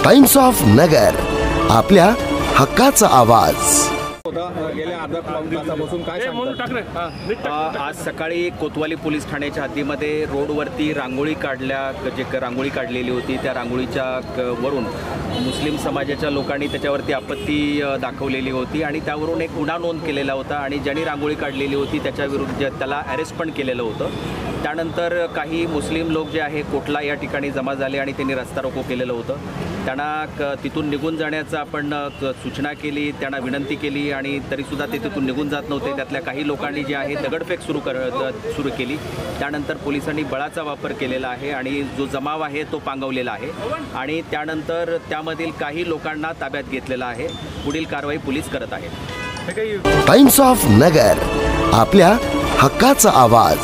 Times of नगर, आपल्या हक्काचा आवाज। गेल्या अर्धा पाऊण तासापासून काय सांगता? आज सकाळी कोतवाली पोलीस ठाण्याच्या हद्दीमध्ये रोडवरती रांगोळी रांगोळी काढलेली होती, त्या रांगोळीच्या वरून मुस्लिम समाजाच्या लोकांनी त्याच्यावरती आपत्ती दाखवलेली होती आणि त्यावरून एक गुन्हा नोंद केलेला होता आणि ज्यांनी रांगोळी काढलेली होती त्याच्याविरुद्ध त्याला अरेस्ट पण केलेलं होतं। त्यानंतर काही मुस्लिम लोक जे आहे कोटला या ठिकाणी जमा झाले आणि त्यांनी रस्ता रोको केलेलं होतं। त्यांना तिथून निघून जाण्याचा आपण सूचना केली, त्यांना विनंती केली आणि तरीसुद्धा ते तिथून निघून जात नव्हते। त्यातल्या काही लोकांनी जे आहे दगडफेक सुरू केली। त्यानंतर पोलिसांनी बळाचा वापर केलेला आहे आणि जो जमाव आहे तो पांगवलेला आहे आणि त्यानंतर त्यामधील काही लोकांना ताब्यात घेतलेला आहे। पुढील कारवाई पोलीस करत आहेत। टाइम्स ऑफ नगर, आपल्या हक्काचा आवाज।